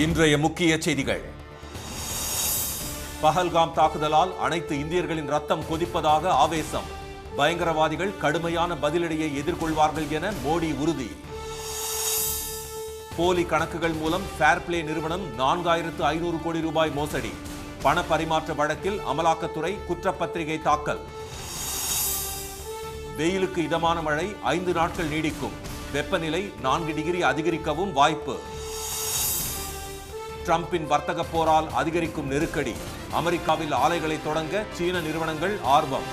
இன்றைய முக்கிய செய்திகள். பஹல்காம் தாக்குதலால் அனைத்து இந்தியர்களின் ரத்தம் கொதிப்பதாக ஆவேசம். பயங்கரவாதிகள் கடுமையான பதிலடியை எதிர்கொள்வார்கள் என மோடி உறுதி. போலி கணக்குகள் மூலம் ஃபேர்பிளே நிறுவனம் 4500 கோடி ரூபாய் மோசடி. பண பரிமாற்ற வழக்கில் அமலாக்கத்துறை குற்றப்பத்திரிகை தாக்கல். வெயிலுக்கு இதமான மழை 5 நாட்கள் நீடிக்கும். வெப்பநிலை 4 டிகிரி அதிகரிக்கவும் வாய்ப்பு. ட்ரம்பின் வர்த்தக போரால் அதிகரிக்கும் நெருக்கடி. அமெரிக்காவில் ஆலைகளை தொடங்க சீன நிறுவனங்கள் ஆர்வம்.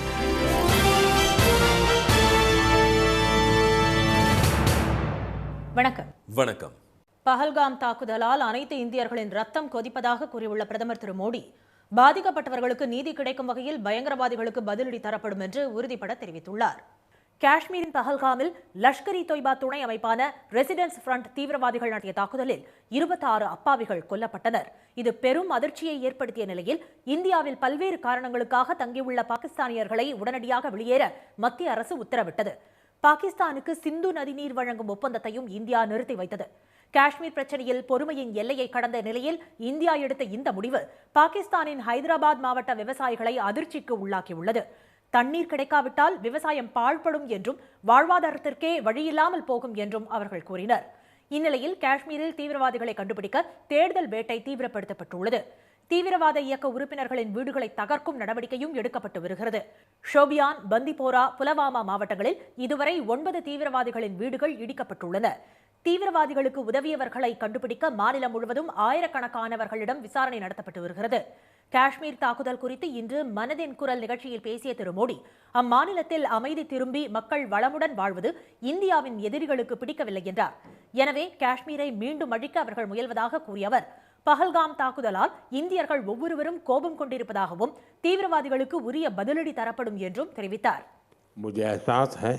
வணக்கம். வணக்கம். பஹல்காம் தாக்குதலால் அனைத்து இந்தியர்களின் ரத்தம் கொதிப்பதாக கூறியுள்ள பிரதமர் திரு மோடி, பாதிக்கப்பட்டவர்களுக்கு நீதி கிடைக்கும் வகையில் பயங்கரவாதிகளுக்கு பதிலடி தரப்படும் என்று உறுதிபட தெரிவித்துள்ளார். காஷ்மீரின் பஹல்காமில் லஷ்கர்-இ தொய்பா துணை அமைப்பான ரெசிடென்ஸ் ஃப்ரண்ட் தீவிரவாதிகள் நடத்திய தாக்குதலில் 26 அப்பாவிகள் கொல்லப்பட்டனர். இது பெரும் அதிர்ச்சியை ஏற்படுத்திய நிலையில் இந்தியாவில் பல்வேறு காரணங்களுக்காக தங்கியுள்ள பாகிஸ்தானியர்களை உடனடியாக வெளியேற மத்திய அரசு உத்தரவிட்டது. பாகிஸ்தானுக்கு சிந்து நதிநீர் வழங்கும் ஒப்பந்தத்தையும் இந்தியா நிறுத்தி வைத்தது. காஷ்மீர் பிரச்சனையில் பொறுமையின் எல்லையை கடந்த நிலையில் இந்தியா எடுத்த இந்த முடிவு பாகிஸ்தானின் ஹைதராபாத் மாவட்ட விவசாயிகளை அதிர்ச்சிக்கு உள்ளாக்கியுள்ளது. தண்ணீர் கிடைக்காவிட்டால் விவசாயம் பாழ்படும் என்றும் வாழ்வாதாரத்திற்கே வழியில்லாமல் போகும் என்றும் அவர்கள் கூறினர். இந்நிலையில் காஷ்மீரில் தீவிரவாதிகளை கண்டுபிடிக்க தேடுதல் வேட்டை தீவிரப்படுத்தப்பட்டுள்ளது. தீவிரவாத இயக்க உறுப்பினர்களின் வீடுகளை தகர்க்கும் நடவடிக்கையும் எடுக்கப்பட்டு வருகிறது. ஷோபியான், பந்திபோரா, புலவாமா மாவட்டங்களில் இதுவரை 9 தீவிரவாதிகளின் வீடுகள் இடிக்கப்பட்டுள்ளன. தீவிரவாதிகளுக்கு உதவியவர்களை கண்டுபிடிக்க மாநிலம் முழுவதும் ஆயிரக்கணக்கானவர்களிடம் விசாரணை நடத்தப்பட்டு வருகிறது. காஷ்மீர் தாக்குதல் குறித்து இன்று மனதின் குரல் நிகழ்ச்சியில் பேசிய திரு மோடி, அம்மாநிலத்தில் அமைதி திரும்பி மக்கள் வளமுடன் வாழ்வது இந்தியாவின் எதிரிகளுக்கு பிடிக்கவில்லை என்றார். எனவே காஷ்மீரை மீண்டும் அழிக்க அவர்கள் முயல்வதாக கூறிய அவர், பஹல்காம் தாக்குதலால் இந்தியர்கள் ஒவ்வொருவரும் கோபம் கொண்டிருப்பதாகவும் தீவிரவாதிகளுக்கு உரிய பதிலடி தரப்படும் என்றும் தெரிவித்தார். मुझे एहसास है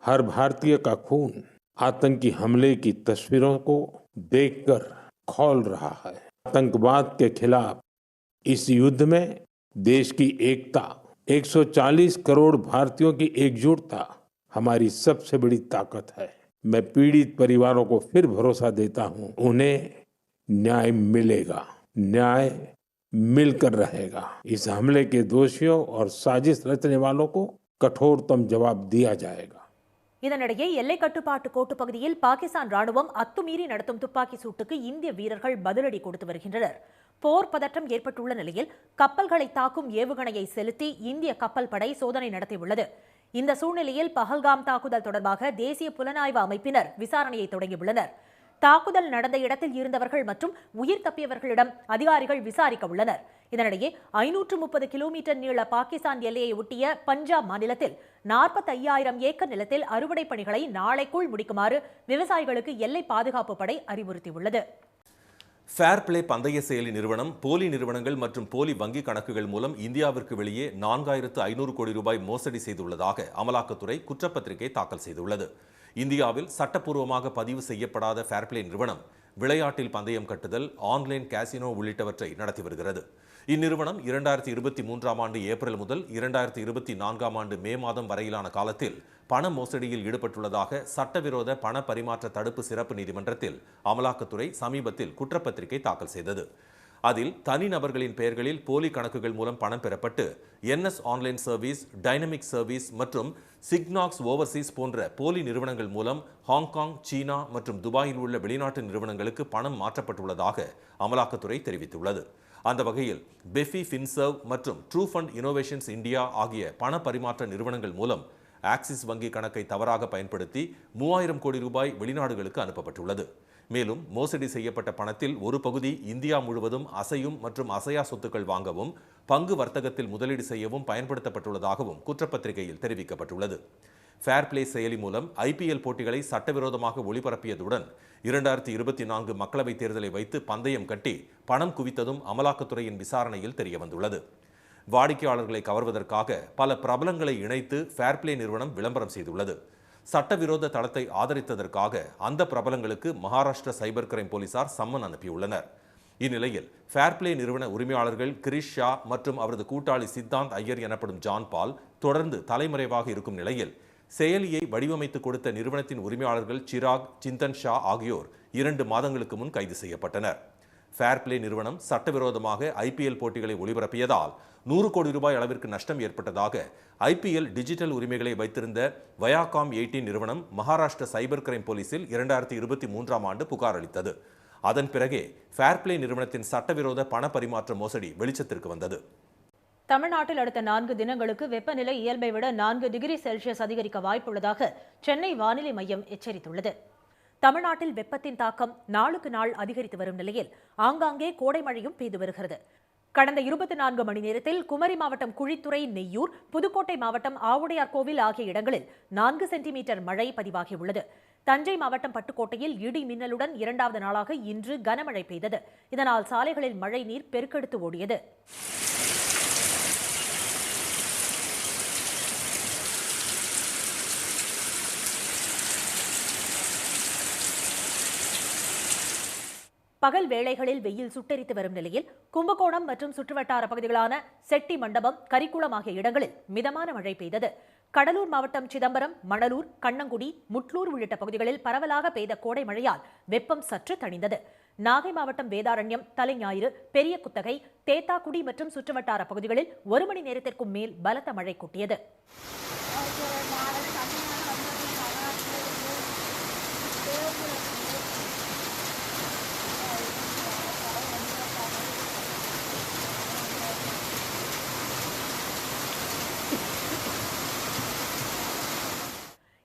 हर भारतीय का खून आतंकी हमले की तस्वीरों को देखकर खौल रहा है. आतंकवाद के खिलाफ इस युद्ध में देश की एकता, 140 करोड़ भारतीयों की एकजुटता हमारी सबसे बड़ी ताकत है. मैं पीड़ित परिवारों को फिर भरोसा देता हूं, उन्हें न्याय मिलेगा, न्याय मिलकर रहेगा. इस हमले के दोषियों और साजिश रचने वालों को कठोरतम जवाब दिया जाएगा. இதனிடையே எல்லை கட்டுப்பாட்டு கோட்டு பகுதியில் பாகிஸ்தான் ராணுவம் அத்துமீறி நடத்தும் துப்பாக்கி சூட்டுக்கு இந்திய வீரர்கள் பதிலடி கொடுத்து வருகின்றனர். போர் பதற்றம் ஏற்பட்டுள்ள நிலையில் கப்பல்களை தாக்கும் ஏவுகணையை செலுத்தி இந்திய கப்பல் படை சோதனை நடத்தியுள்ளது. இந்த சூழ்நிலையில் பஹல்காம் தாக்குதல் தொடர்பாக தேசிய புலனாய்வு அமைப்பினர் விசாரணையை தொடங்கியுள்ளனர். தாக்குதல் நடந்த இடத்தில் இருந்தவர்கள் மற்றும் உயிர் தப்பியவர்களிடம் அதிகாரிகள் விசாரிக்க உள்ளனர். இதனிடையே 530 கிலோமீட்டர் நீள பாகிஸ்தான் எல்லையை ஒட்டிய பஞ்சாப் மாநிலத்தில் 45,000 ஏக்கர் நிலத்தில் அறுவடை பணிகளை நாளைக்குள் முடிக்குமாறு விவசாயிகளுக்கு எல்லை பாதுகாப்பு படை அறிவுறுத்தியுள்ளது. ஃபேர்பிளே பந்தய செயலி நிறுவனம் போலி நிறுவனங்கள் மற்றும் போலி வங்கி கணக்குகள் மூலம் இந்தியாவிற்கு வெளியே 4500 கோடி ரூபாய் மோசடி செய்துள்ளதாக அமலாக்கத்துறை குற்றப்பத்திரிகை தாக்கல் செய்துள்ளது. இந்தியாவில் சட்டப்பூர்வமாக பதிவு செய்யப்படாத ஃபேர்பிளே நிறுவனம் விளையாட்டில் பந்தயம் கட்டுதல், ஆன்லைன் காசினோ உள்ளிட்டவற்றை நடத்தி வருகிறது. இந்நிறுவனம் 2023ஆம் ஆண்டு ஏப்ரல் முதல் 2024ஆம் ஆண்டு மே மாதம் வரையிலான காலத்தில் பண மோசடியில் ஈடுபட்டுள்ளதாக சட்டவிரோத பண பரிமாற்ற தடுப்பு சிறப்பு நீதிமன்றத்தில் அமலாக்கத்துறை சமீபத்தில் குற்றப்பத்திரிகை தாக்கல் செய்தது. அதில் தனிநபர்களின் பெயர்களில் போலி கணக்குகள் மூலம் பணம் பெறப்பட்டு NS online service, dynamic service மற்றும் சிக்னாக்ஸ் ஓவர்சீஸ் போன்ற போலி நிறுவனங்கள் மூலம் ஹாங்காங், சீனா மற்றும் துபாயில் உள்ள வெளிநாட்டு நிறுவனங்களுக்கு பணம் மாற்றப்பட்டுள்ளதாக அமலாக்கத்துறை தெரிவித்துள்ளது. அந்த வகையில் பெஃபி ஃபின்சர்வ் மற்றும் ட்ரூ ஃபண்ட் இன்னோவேஷன்ஸ் இந்தியா ஆகிய பண பரிமாற்ற நிறுவனங்கள் மூலம் ஆக்சிஸ் வங்கி கணக்கை தவறாக பயன்படுத்தி 3000 கோடி ரூபாய் வெளிநாடுகளுக்கு அனுப்பப்பட்டுள்ளது. மேலும் மோசடி செய்யப்பட்ட பணத்தில் ஒரு பகுதி இந்தியா முழுவதும் அசையும் மற்றும் அசையா சொத்துக்கள் வாங்கவும் பங்கு வர்த்தகத்தில் முதலீடு செய்யவும் பயன்படுத்தப்பட்டுள்ளதாகவும் குற்றப்பத்திரிகையில் தெரிவிக்கப்பட்டுள்ளது. ஃபேர்பிளே செயலி மூலம் IPL போட்டிகளை சட்டவிரோதமாக ஒளிபரப்பியதுடன் 2024 மக்களவைத் தேர்தலை வைத்து பந்தயம் கட்டி பணம் குவித்ததும் அமலாக்கத்துறையின் விசாரணையில் தெரியவந்துள்ளது. வாடிக்கையாளர்களை கவர்வதற்காக பல பிரபலங்களை இணைத்து ஃபேர்பிளே நிறுவனம் விளம்பரம் செய்துள்ளது. சட்டவிரோத தளத்தை ஆதரித்ததற்காக அந்த பிரபலங்களுக்கு மகாராஷ்டிர சைபர் கிரைம் போலீசார் சம்மன் அனுப்பியுள்ளனர். இந்நிலையில் ஃபேர்பிளே நிறுவன உரிமையாளர்கள் கிரிஷ் ஷா மற்றும் அவரது கூட்டாளி சித்தாந்த் ஐயர் எனப்படும் ஜான் பால் தொடர்ந்து தலைமறைவாக இருக்கும் நிலையில் செயலியை வடிவமைத்து கொடுத்த நிறுவனத்தின் உரிமையாளர்கள் சிராக், சிந்தன் ஷா ஆகியோர் 2 மாதங்களுக்கு முன் கைது செய்யப்பட்டனர். ஃபேர் பிளே நிறுவனம் சட்டவிரோதமாக ஐபிஎல் போட்டிகளை ஒளிபரப்பியதால் 100 கோடி ரூபாய் அளவிற்கு நஷ்டம் ஏற்பட்டதாக ஐபிஎல் டிஜிட்டல் உரிமைகளை வைத்திருந்த வயாகாம் 18 நிறுவனம் மகாராஷ்டிர சைபர் கிரைம் போலீசில் 2023ஆம் ஆண்டு புகார் அளித்தது. அதன் பிறகே ஃபேர் பிளே நிறுவனத்தின் சட்டவிரோத பண பரிமாற்ற மோசடி வெளிச்சத்திற்கு வந்தது. தமிழ்நாட்டில் அடுத்த 4 தினங்களுக்கு வெப்பநிலை இயல்பை விட 4 டிகிரி செல்சியஸ் அதிகரிக்க வாய்ப்புள்ளதாக சென்னை வானிலை மையம் எச்சரித்துள்ளது. தமிழ்நாட்டில் வெப்பத்தின் தாக்கம் நாளுக்கு நாள் அதிகரித்து வரும் நிலையில் ஆங்காங்கே கோடை மழையும் பெய்து வருகிறது. கடந்த 24 மணி நேரத்தில் குமரி மாவட்டம் குழித்துறை, நெய்யூர், புதுக்கோட்டை மாவட்டம் ஆவுடையார்கோவில் ஆகிய இடங்களில் 4 சென்டிமீட்டர் மழை பதிவாகியுள்ளது. தஞ்சை மாவட்டம் பட்டுக்கோட்டையில் இடி மின்னலுடன் 2வது நாளாக இன்று கனமழை பெய்தது. இதனால் சாலைகளில் மழை நீர் பெருக்கெடுத்து ஓடியது. பகல் வேளைகளில் வெயில் சுட்டெரித்து வரும் நிலையில் கும்பகோணம் மற்றும் சுற்றுவட்டார பகுதிகளான செட்டி மண்டபம், கரிக்குளம் ஆகிய இடங்களில் மிதமான மழை பெய்தது. கடலூர் மாவட்டம் சிதம்பரம், மணலூர், கண்ணங்குடி, முட்லூர் உள்ளிட்ட பகுதிகளில் பரவலாக பெய்த கோடை மழையால் வெப்பம் சற்று தணிந்தது. நாகை மாவட்டம் வேதாரண்யம், தலைஞாயிறு, பெரிய குத்தகை, தேத்தாக்குடி மற்றும் சுற்றுவட்டார பகுதிகளில் 1 மணி நேரத்திற்கும் மேல் பலத்த மழை கொட்டியது.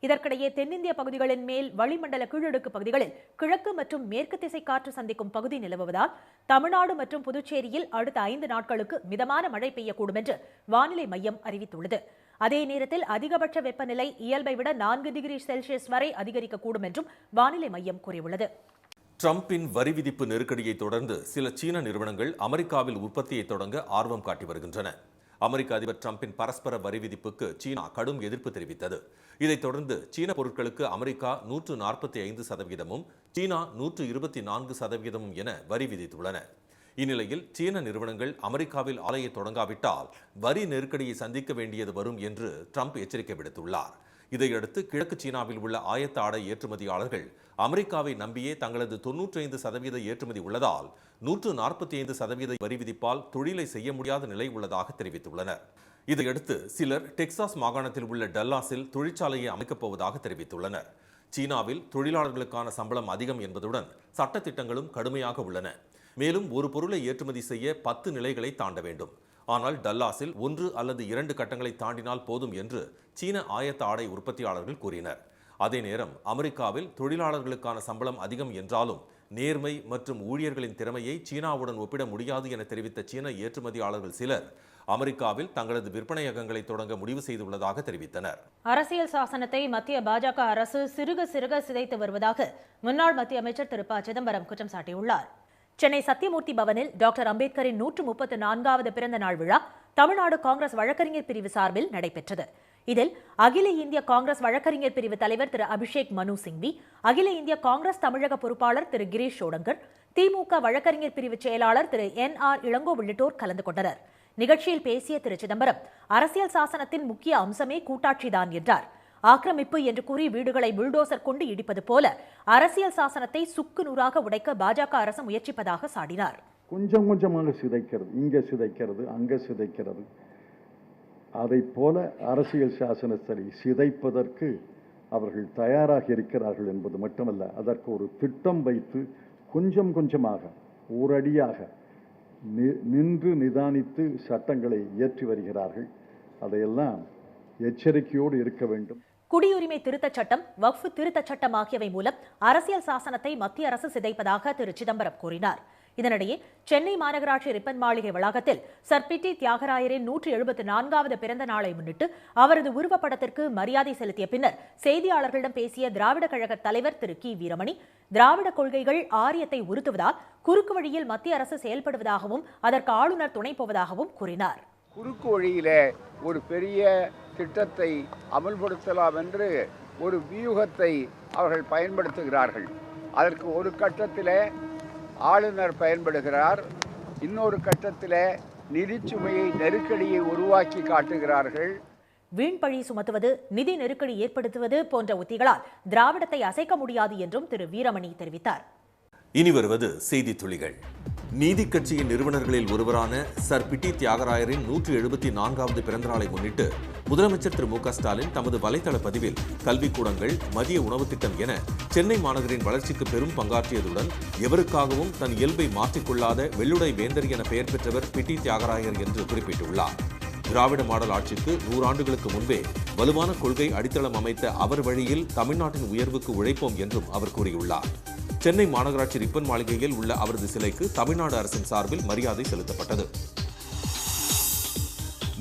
இதற்கிடையே தென்னிந்திய பகுதிகளின் மேல் வளிமண்டல கீழடுக்கு பகுதிகளில் கிழக்கு மற்றும் மேற்கு திசை காற்று சந்திக்கும் பகுதி நிலவுவதால் தமிழ்நாடு மற்றும் புதுச்சேரியில் அடுத்த 5 நாட்களுக்கு மிதமான மழை பெய்யக்கூடும் என்று வானிலை மையம் அறிவித்துள்ளது. அதே நேரத்தில் அதிகபட்ச வெப்பநிலை இயல்பை விட 4 டிகிரி செல்சியஸ் வரை அதிகரிக்கக்கூடும் என்றும் வானிலை மையம் கூறியுள்ளது. ட்ரம்பின் வரி விதிப்பு நெருக்கடியை தொடர்ந்து சில சீன நிறுவனங்கள் அமெரிக்காவில் உற்பத்தியை தொடங்க ஆர்வம் காட்டி வருகின்றன. அமெரிக்க அதிபர் ட்ரம்பின் பரஸ்பர வரி விதிப்புக்கு சீனா கடும் எதிர்ப்பு தெரிவித்தது. இதைத் தொடர்ந்து சீன பொருட்களுக்கு அமெரிக்கா 145%, சீனா 124% என வரி விதித்துள்ளன. இந்நிலையில் சீன நிறுவனங்கள் அமெரிக்காவில் ஆலையை தொடங்காவிட்டால் வரி நெருக்கடியை சந்திக்க வேண்டியது வரும் என்று ட்ரம்ப் எச்சரிக்கை விடுத்துள்ளார். இதையடுத்து கிழக்கு சீனாவில் உள்ள ஆயத்த ஆடை ஏற்றுமதியாளர்கள் அமெரிக்காவை நம்பியே தங்களது 95% ஏற்றுமதி உள்ளதால் 145% வரி விதிப்பால் தொழிலை செய்ய முடியாத நிலை உள்ளதாக தெரிவித்துள்ளனர். இதையடுத்து சிலர் டெக்சாஸ் மாகாணத்தில் உள்ள டல்லாஸில் தொழிற்சாலையை அமைக்கப் போவதாக தெரிவித்துள்ளனர். சீனாவில் தொழிலாளர்களுக்கான சம்பளம் அதிகம் என்பதுடன் சட்டத்திட்டங்களும் கடுமையாக உள்ளன. மேலும் ஒரு பொருளை ஏற்றுமதி செய்ய 10 நிலைகளை தாண்ட வேண்டும். ஆனால் டல்லாஸில் 1 அல்லது 2 கட்டங்களை தாண்டினால் போதும் என்று சீன ஆயத்த ஆடை உற்பத்தியாளர்கள் கூறினர். அதே நேரம் அமெரிக்காவில் தொழிலாளர்களுக்கான சம்பளம் அதிகம் என்றாலும் நேர்மை மற்றும் ஊழியர்களின் திறமையை சீனாவுடன் ஒப்பிட முடியாது என தெரிவித்த சீன ஏற்றுமதியாளர்கள் சிலர் அமெரிக்காவில் தங்களது விற்பனையகங்களை தொடங்க முடிவு செய்துள்ளதாக தெரிவித்தனர். அரசியல் சாசனத்தை மத்திய பாஜக அரசு சிறுக சிறுக சிதைத்து வருவதாக முன்னாள் மத்திய அமைச்சர் திரு ப. சிதம்பரம் குற்றம் சாட்டியுள்ளார். சென்னை சத்தியமூர்த்தி பவனில் டாக்டர் அம்பேத்கரின் 134வது பிறந்த நாள் விழா தமிழ்நாடு காங்கிரஸ் வழக்கறிஞர் பிரிவு சார்பில் நடைபெற்றது. இதில் அகில இந்திய காங்கிரஸ் வழக்கறிஞர் பிரிவு தலைவர் திரு அபிஷேக் மனு சிங்வி, அகில இந்திய காங்கிரஸ் தமிழக பொறுப்பாளர் திரு கிரீஷ் ஷோடங்கர், திமுக வழக்கறிஞர் பிரிவு செயலாளர் திரு NR இளங்கோ உள்ளிட்டோர் கலந்து கொண்டனர். நிகழ்ச்சியில் பேசிய திரு சிதம்பரம், அரசியல் சாசனத்தின் முக்கிய அம்சமே கூட்டாட்சிதான் என்றார். ஆக்கிரமிப்பு என்று கூறி வீடுகளை புல்டோசர் கொண்டு இடிப்பது போல அரசியல் சாசனத்தை சுக்கு நூறாக உடைக்க பாஜக அரசு முயற்சிப்பதாக சாடினார். கொஞ்சம் கொஞ்சமாக சிதைக்கிறது, இங்கே சிதைக்கிறது, அங்கே சிதைக்கிறது. அதை போல அரசியல் சாசனத்தை சிதைப்பதற்கு அவர்கள் தயாராக இருக்கிறார்கள் என்பது மட்டுமல்ல, அதற்கு ஒரு திட்டம் வைத்து கொஞ்சம் கொஞ்சமாக ஓரடியாக நின்று நிதானித்து சட்டங்களை இயற்றி வருகிறார்கள். அதையெல்லாம் எச்சரிக்கையோடு இருக்க வேண்டும். குடியுரிமை திருத்தச் சட்டம், வக்ஃப் திருத்தச் சட்டம் ஆகியவை மூலம் அரசியல் சாசனத்தை மத்திய அரசு சிதைப்பதாக திரு சிதம்பரம் கூறினார். இதனிடையே சென்னை மாநகராட்சி ரிப்பன் மாளிகை வளாகத்தில் சர் பி டி தியாகராயரின் 174வது பிறந்த நாளை முன்னிட்டு அவரது உருவப்படத்திற்கு மரியாதை செலுத்திய பின்னர் செய்தியாளர்களிடம் பேசிய திராவிட கழக தலைவர் திரு கி. வீரமணி, திராவிட கொள்கைகள் ஆரியத்தை உறுத்துவதால் குறுக்கு வழியில் மத்திய அரசு செயல்படுவதாகவும் அதற்கு ஆளுநர் துணை போவதாகவும் கூறினார். குறுக்கு வழியிலே ஒரு பெரிய திட்டத்தை அமல்படுத்தலாம் என்று ஒரு வியூகத்தை அவர்கள் பயன்படுத்துகிறார்கள். அதற்கு ஒரு கட்டத்திலே ஆளுநர் பயன்படுகிறார், இன்னொரு கட்டத்திலே நிதிச்சுமையை நெருக்கடியை உருவாக்கி காட்டுகிறார்கள். வீண்பழி சுமத்துவது, நிதி நெருக்கடி ஏற்படுத்துவது போன்ற உத்திகளால் திராவிடத்தை அசைக்க முடியாது என்றும் திரு வீரமணி தெரிவித்தார். இனி வருவது செய்தி துளிகள். நீதி கட்சியின் நிறுவனர்களில் ஒருவரான சர் பிட்டி தியாகராயரின் 174வது பிறந்தநாளை முன்னிட்டு முதலமைச்சர் திரு மு.க. ஸ்டாலின் தமது வலைதள பதிவில் கல்விக்கூடங்கள், மதிய உணவு திட்டம் என சென்னை மாநகரின் வளர்ச்சிக்கு பெரும் பங்காற்றியதுடன் எவருக்காகவும் தன் இயல்பை மாற்றிக்கொள்ளாத வெள்ளுடை வேந்தர் என பெயர் பெற்றவர் பிட்டி தியாகராயர் என்று குறிப்பிட்டுள்ளார். திராவிட மாடல் ஆட்சிக்கு 100 ஆண்டுகளுக்கு முன்பே வலுவான கொள்கை அடித்தளம் அமைத்த அவர் வழியில் தமிழ்நாட்டின் உயர்வுக்கு உழைப்போம் என்றும் அவர் கூறியுள்ளார். சென்னை மாநகராட்சி ரிப்பன் மாளிகையில் உள்ள அவரது சிலைக்கு தமிழ்நாடு அரசின் சார்பில் மரியாதை செலுத்தப்பட்டது.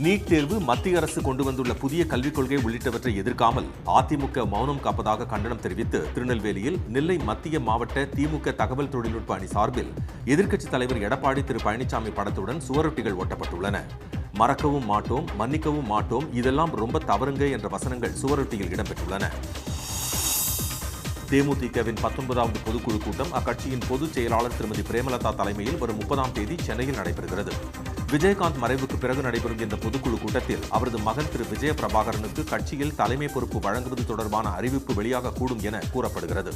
நீட் தேர்வு, மத்திய அரசு கொண்டு வந்துள்ள புதிய கல்விக் கொள்கை உள்ளிட்டவற்றை எதிர்க்காமல் அதிமுக மௌனம் காப்பதாக கண்டனம் தெரிவித்து திருநெல்வேலியில் நெல்லை மத்திய மாவட்ட திமுக தகவல் தொழில்நுட்ப அணி சார்பில் எதிர்க்கட்சித் தலைவர் எடப்பாடி திரு பழனிசாமி படத்துடன் சுவரொட்டிகள் ஒட்டப்பட்டுள்ளன. மறக்கவும் மாட்டோம், மன்னிக்கவும் மாட்டோம், இதெல்லாம் ரொம்ப தவறுங்க என்ற வசனங்கள் சுவரொட்டியில் இடம்பெற்றுள்ளன. தேமுதிகவின் 19வது பொதுக்குழு கூட்டம் அக்கட்சியின் பொதுச் செயலாளர் திருமதி பிரேமலதா தலைமையில் வரும் 30ஆம் தேதி சென்னையில் நடைபெறுகிறது. விஜயகாந்த் மறைவுக்கு பிறகு நடைபெறும் இந்த பொதுக்குழு கூட்டத்தில் அவரது மகன் திரு விஜய பிரபாகரனுக்கு கட்சியில் தலைமை பொறுப்பு வழங்குவது தொடர்பான அறிவிப்பு வெளியாகக்கூடும் என கூறப்படுகிறது.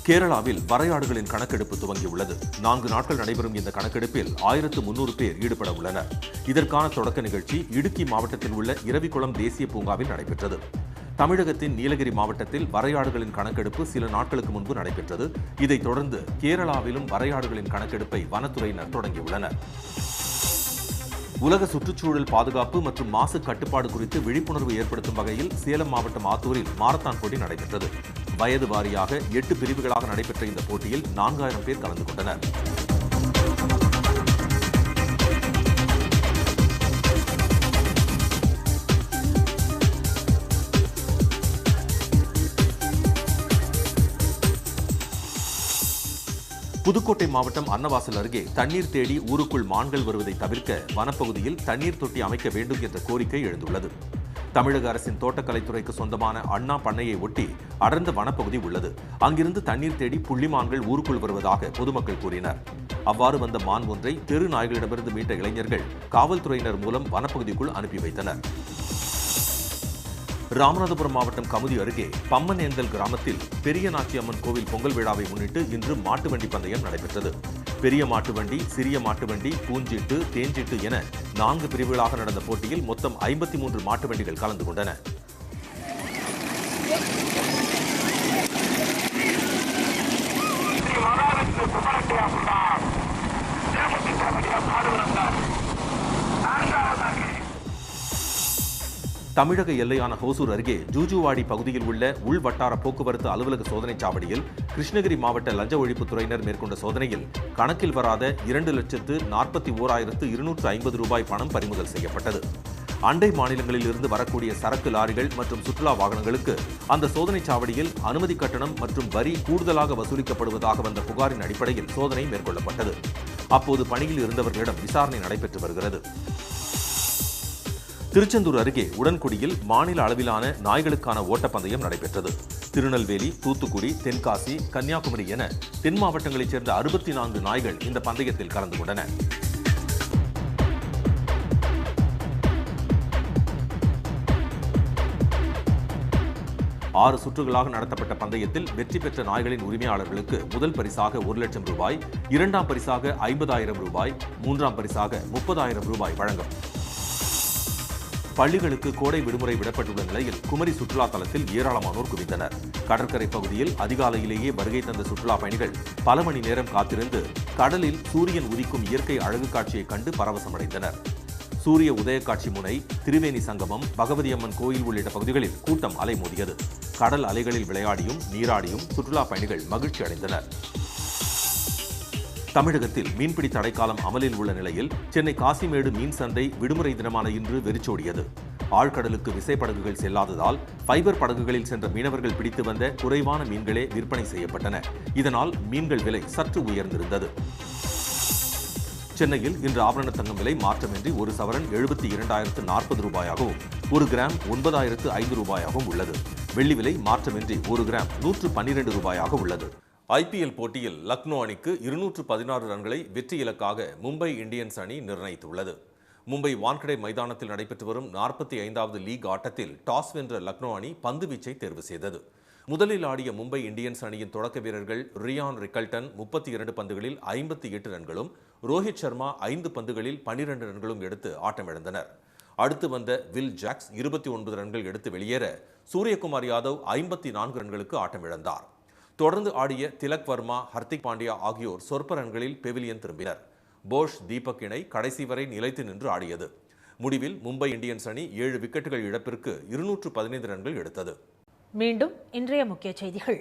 கேரளாவில் வரையாடுகளின் கணக்கெடுப்பு துவங்கியுள்ளது. 4 நாட்கள் நடைபெறும் இந்த கணக்கெடுப்பில் 1300 பேர் ஈடுபட உள்ளனர். இதற்கான தொடக்க நிகழ்ச்சி இடுக்கி மாவட்டத்தில் உள்ள இரவிக்குளம் தேசிய பூங்காவில் நடைபெற்றது. தமிழகத்தின் நீலகிரி மாவட்டத்தில் வரையாடுகளின் கணக்கெடுப்பு சில நாட்களுக்கு முன்பு நடைபெற்றது. இதைத் தொடர்ந்து கேரளாவிலும் வரையாடுகளின் கணக்கெடுப்பை வனத்துறையினர் தொடங்கியுள்ளனர். உலக சுற்றுச்சூழல் பாதுகாப்பு மற்றும் மாசு கட்டுப்பாடு குறித்து விழிப்புணர்வு ஏற்படுத்தும் வகையில் சேலம் மாவட்டம் ஆத்தூரில் மாரத்தான் போட்டி நடைபெற்றது. வயது வாரியாக 8 பிரிவுகளாக நடைபெற்ற இந்த போட்டியில் 4000 பேர் கலந்து கொண்டனர். புதுக்கோட்டை மாவட்டம் அன்னவாசல் அருகே தண்ணீர் தேடி ஊருக்குள் மான்கள் வருவதை தவிர்க்க வனப்பகுதியில் தண்ணீர் தொட்டி அமைக்க வேண்டும் என்ற கோரிக்கை எழுந்துள்ளது. தமிழக அரசின் தோட்டக்கலைத்துறைக்கு சொந்தமான அண்ணா பண்ணையை ஒட்டி அடர்ந்த வனப்பகுதி உள்ளது. அங்கிருந்து தண்ணீர் தேடி புள்ளிமான்கள் ஊருக்குள் வருவதாக பொதுமக்கள் கூறினர். அவ்வாறு வந்த மான் ஒன்றை தெரு நாய்களிடமிருந்து மீட்ட இளைஞர்கள் காவல்துறையினர் மூலம் வனப்பகுதிக்குள் அனுப்பி வைத்தனர். ராமநாதபுரம் மாவட்டம் கமுதி அருகே பம்மனேந்தல் கிராமத்தில் பெரிய நாச்சியம்மன் கோவில் பொங்கல் விழாவை முன்னிட்டு இன்று மாட்டு வண்டி பந்தயம் நடைபெற்றது. பெரிய மாட்டு வண்டி, சிறிய மாட்டு வண்டி, பூஞ்சீட்டு, தேஞ்சீட்டு என 4 பிரிவுகளாக நடந்த போட்டியில் மொத்தம் 53 மாட்டு வண்டிகள் கலந்து கொண்டன. தமிழக எல்லையான ஹோசூர் அருகே ஜூஜுவாடி பகுதியில் உள்ள உள்வட்டார போக்குவரத்து அலுவலக சோதனைச் சாவடியில் கிருஷ்ணகிரி மாவட்ட லஞ்ச ஒழிப்புத்துறையினர் மேற்கொண்ட சோதனையில் கணக்கில் வராத 2,41,250 ரூபாய் பணம் பறிமுதல் செய்யப்பட்டது. அண்டை மாநிலங்களில் இருந்து வரக்கூடிய சரக்கு லாரிகள் மற்றும் சுற்றுலா வாகனங்களுக்கு அந்த சோதனைச் சாவடியில் அனுமதி கட்டணம் மற்றும் வரி கூடுதலாக வசூலிக்கப்படுவதாக வந்த புகாரின் அடிப்படையில் சோதனை மேற்கொள்ளப்பட்டது. அப்போது பணியில் இருந்தவர்களிடம் விசாரணை நடைபெற்று வருகிறது. திருச்செந்தூர் அருகே உடன்குடியில் மாநில அளவிலான நாய்களுக்கான ஓட்டப்பந்தயம் நடைபெற்றது. திருநெல்வேலி, தூத்துக்குடி, தென்காசி, கன்னியாகுமரி என தென் மாவட்டங்களைச் சேர்ந்த 64 நாய்கள் இந்த பந்தயத்தில் கலந்து கொண்டன. ஆறு சுற்றுகளாக நடத்தப்பட்ட பந்தயத்தில் வெற்றி பெற்ற நாய்களின் உரிமையாளர்களுக்கு முதல் பரிசாக 1 லட்சம் ரூபாய், 2ஆம் பரிசாக 50,000 ரூபாய், 3ஆம் பரிசாக 30,000 ரூபாய் வழங்கும். பள்ளிகளுக்கு கோடை விடுமுறை விடப்பட்டுள்ள நிலையில் குமரி சுற்றுலா தலத்தில் ஏராளமானோர் குவிந்தனர். கடற்கரை பகுதியில் அதிகாலையிலேயே வருகை தந்த சுற்றுலா பயணிகள் பல மணி நேரம் காத்திருந்து கடலில் சூரியன் உதிக்கும் இயற்கை அழகு காட்சியை கண்டு பரவசமடைந்தனர். சூரிய உதய காட்சி முனை, திரிவேணி சங்கமம், பகவதி அம்மன் கோயில் உள்ளிட்ட பகுதிகளில் கூட்டம் அலைமோதியது. கடல் அலைகளில் விளையாடியும் நீராடியும் சுற்றுலா பயணிகள் மகிழ்ச்சி அடைந்தனர். தமிழகத்தில் மீன்பிடி தடைக்காலம் அமலில் உள்ள நிலையில் சென்னை காசிமேடு மீன் சந்தை விடுமுறை தினமான இன்று வெறிச்சோடியது. ஆழ்கடலுக்கு விசைப்படகுகள் செல்லாததால் ஃபைபர் படகுகளில் சென்ற மீனவர்கள் பிடித்து வந்த குறைவான மீன்களே விற்பனை செய்யப்பட்டன. இதனால் மீன்கள் விலை சற்று உயர்ந்திருந்தது. சென்னையில் இன்று ஆபரண தங்கம் விலை மாற்றமின்றி ஒரு சவரன் 72,040 ரூபாயாகவும் 1 கிராம் 9,005 ரூபாயாகவும் உள்ளது. வெள்ளி விலை மாற்றமின்றி 1 கிராம் 112 ரூபாயாக உள்ளது. ஐபிஎல் போட்டியில் லக்னோ அணிக்கு 216 ரன்களை வெற்றி இலக்காக மும்பை இந்தியன்ஸ் அணி நிர்ணயித்துள்ளது. மும்பை வான்கடே மைதானத்தில் நடைபெற்று வரும் 45வது லீக் ஆட்டத்தில் டாஸ் வென்ற லக்னோ அணி பந்து வீச்சை தேர்வு செய்தது. முதலில் ஆடிய மும்பை இந்தியன்ஸ் அணியின் தொடக்க வீரர்கள் ரியான் ரிக்கல்டன் 32 பந்துகளில் 58 ரன்களும், ரோஹித் சர்மா 5 பந்துகளில் 12 ரன்களும் எடுத்து ஆட்டமிழந்தனர். அடுத்து வந்த வில் ஜாக்ஸ் 29 ரன்கள் எடுத்து வெளியேற சூரியகுமார் யாதவ் 54 ரன்களுக்கு ஆட்டமிழந்தார். தொடர்ந்து ஆடிய திலக் வர்மா, ஹர்திக் பாண்டியா ஆகியோர் சொற்ப ரன்களில் பெவிலியன் திரும்பினர். போஷ் தீபக் இணை கடைசி வரை நிலைத்து நின்று ஆடியது. முடிவில் மும்பை இந்தியன்ஸ் அணி 7 விக்கெட்டுகள் இழப்பிற்கு 215 ரன்கள் எடுத்தது. மீண்டும் இன்றைய முக்கிய செய்திகள்.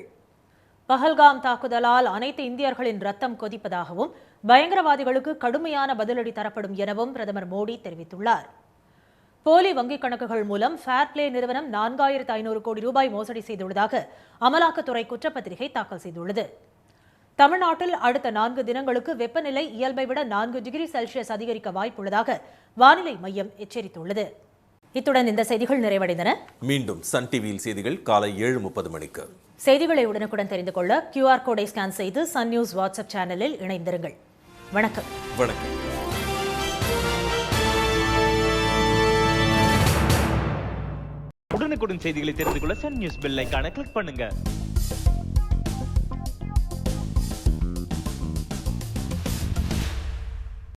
பஹல்காம் தாக்குதலால் அனைத்து இந்தியர்களின் ரத்தம் கொதிப்பதாகவும் பயங்கரவாதிகளுக்கு கடுமையான பதிலடி தரப்படும் எனவும் பிரதமர் மோடி தெரிவித்துள்ளார். போலி வங்கிக் கணக்குகள் மூலம் ஃபேர் பிளே நிறுவனம் 4500 கோடி ரூபாய் மோசடி செய்துள்ளதாக அமலாக்கத்துறை குற்றப்பத்திரிகை தாக்கல் செய்துள்ளது. தமிழ்நாட்டில் அடுத்த 4 தினங்களுக்கு வெப்பநிலை இயல்பை விட 4 டிகிரி செல்சியஸ் அதிகரிக்க வாய்ப்புள்ளதாக வானிலை மையம் எச்சரித்துள்ளது. இத்துடன் இந்த செய்திகள் நிறைவடைந்தன. மீண்டும் சன் டிவியில் செய்திகள் காலை 7:30 மணிக்கு. செய்திகளை உடனுக்குடன் தெரிந்து கொள்ள QR கோடை ஸ்கேன் செய்து சன் நியூஸ் வாட்ஸ்அப் சேனலில் இணைந்திருங்கள். வணக்கம். வணக்கம். உடனுக்குடன் செய்திகளை தெரிந்து கொள்ள சன் நியூஸ் பெல் ஐகானை கிளிக் பண்ணுங்க.